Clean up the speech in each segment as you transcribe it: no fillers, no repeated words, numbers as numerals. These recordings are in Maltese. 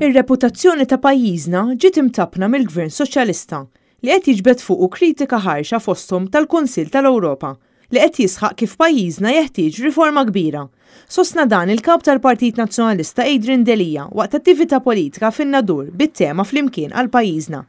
Ir-reputazzjoni ta' pajjiżna ġiet imtappna mill-Gvern Soċjalista li qed jiġbed fuqu kritika ħarxa fosthom tal-Kunsill tal-Ewropa li qed jisħaq kif pajjiżna jeħtieġ riforma kbira. Sostna dan il-kap tal-Partit Nazzjonalista Ir-reputazzjoni waqt attività politika fin-Nadur bit-tema flimkien għal pajjiżna.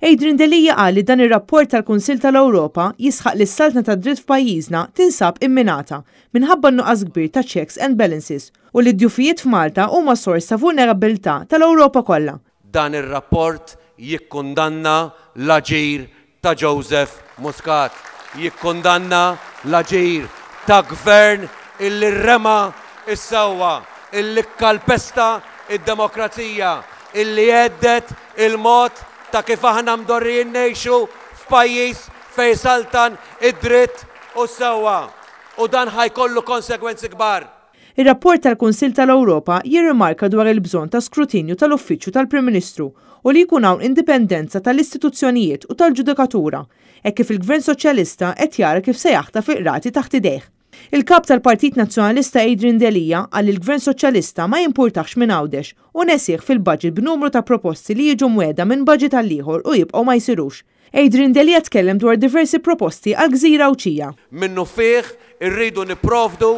Ir-reputazzjoni qal li dan ir-rapport tal-Kunsill tal-Ewropa jisħaq li s-saltna tad-dritt f'pajjiżna tinsab imminata minħabba nuqqas kbir ta' checks and balances u li d-djufijiet f'Malta huma sors ta' vulnerabilità tal-Ewropa kollha. Dan ir-rapport jikkundanna l-aġir ta' Joseph Muscat, jikkundanna l-aġir ta' gvern illi rema is-sewwa, illi kkalpesta id-demokrazija, illi għeddet il-mod ta' kif aħna mdorrijin ngħixu f'pajjiż fejn saltan id-dritt u s-sewwa. U dan ħajkollu konsegwenzi kbar. Ir-rapport tal-Kunsill tal-Ewropa jirrimarka dwar il-bżonn ta' skrutinju tal-Uffiċċju tal-Prim Ministru u li jkun hawn indipendenza tal-istituzzjonijiet u tal-ġudikatura, hekk kif il-Gvern Soċjalista qed jara kif se jaħtaf iqrati taħt idejh. Il-kap tal-Partit Nazzjonalista Ir-reputazzjoni qal li l-Gvern Soċjalista ma jimpurtax minn għawdex u nesieħ fil-budget b'numru ta' proposti li jiġu mweda minn budget għal ieħor u jibqgħu ma jsirux. Ir-reputazzjoni tkellem dwar diversi proposti għal Gżira Awċija. Minnu fih irridu nipprovdu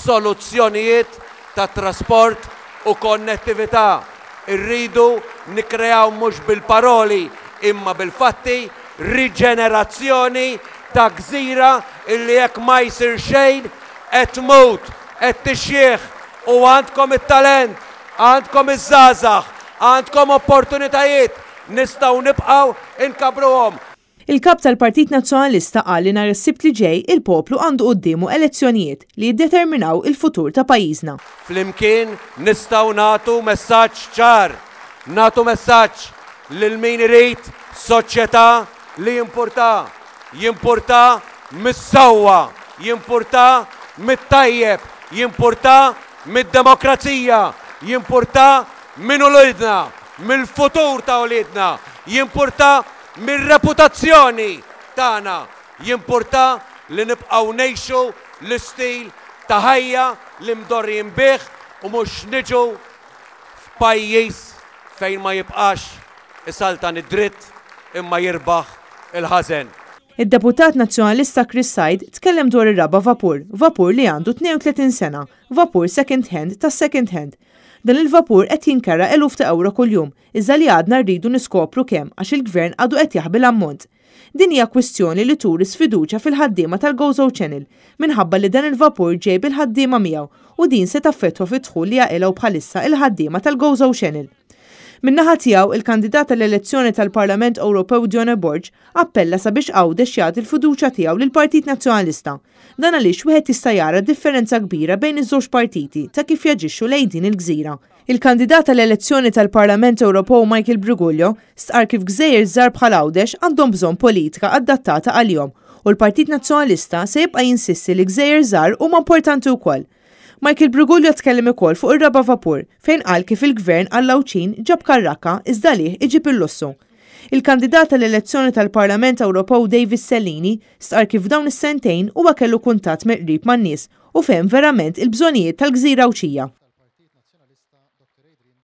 soluzzjonijiet ta' trasport u konnettività. Irridu nikkreaw mhux bil-paroli imma bil-fatti riġenerazzjoni ta' gżira illi jekk ma jsir xejn qed tmut, qed tixjieħ u għandkom it-talent, għandkom iż-żgħażagħ, għandkom opportunitajiet nistgħu nibqgħu inkabruhom. Il-kap tal-Partit Nazzjonalista qal li nhar is-Sibt li ġej il-poplu għandu qudiemu elezzjonijiet li jiddeterminaw il-futur ta' pajjiżna. Flimkien nistgħu nagħtu messaġġ ċar, nagħtu messaġġ lil min irid soċjetà li jimpurta mis-sewwa, jimpurta mit-tajjeb, jimpurta mid-demokrazija, jimpurta minn ulidna, mill-futur ta' ulidna, jimpurta mir-reputazzjoni tagħna, jimpurta li nibqgħu ngħixu l-istil ta' ħajja li mdorrijin bih u mhux niġu f'pajjiż fejn ma jibqax isaltan id-dritt imma jirbaħ il-ħażen. Id-Deputat Nazzjonalista Chris Said tkellem dwar ir-raba vapur li għandu 32 sena, vapur second hand ta' second hand. Dan il-vapur qed jinkara eluf ta' euro kuljum, iżda li għadna rridu niskopru kemm għax il-Gvern għadu qed jaħbi l-ammont. Din hija kwistjoni li turi sfiduċja fil-ħaddiema tal-Gozo Channel minħabba li dan il-vapur ġejb il-ħaddiema miegħu u din se taffettwa fid-dħul li jaqilgħu bħalissa il-ħaddiema tal-Gozo Channel. Min-naħa tiegħu il-kandidat tal-elezzjoni tal-Parlament Ewropew John Borg appella sabiex Għawdex jagħti l-fiduċja tiegħu lill-Partit Nazzjonalista. Dan għaliex wieħed jista' jara differenza kbira bejn iż-żewġ partiti ta' kif jaġixxu lejn din il-gżira. Il-kandidat tal-elezzjoni tal-Parlament Ewropew Michael Briguglio stqar kif gżejjer żgħar bħal Għawdex għandhom bżonn politika adattata għalihom u l-Partit Nazzjonalista se jibqa' jinsisti li gżejjer żgħar huma importanti wkoll. Michael Briguglio tkellem ukoll fuq ir-raba vapur fejn qal kif il-Gvern għall-Awċin ġab karrakka iżda lih iġib il-lussu. Il-kandidat tal-elezzjoni tal-Parlament Ewropew David Sellini stqar kif dawn is-sentejn huwa kellu kuntatt mill-qrib man-nies u fehem verament il-bżonnijiet tal-Gżira Awċija.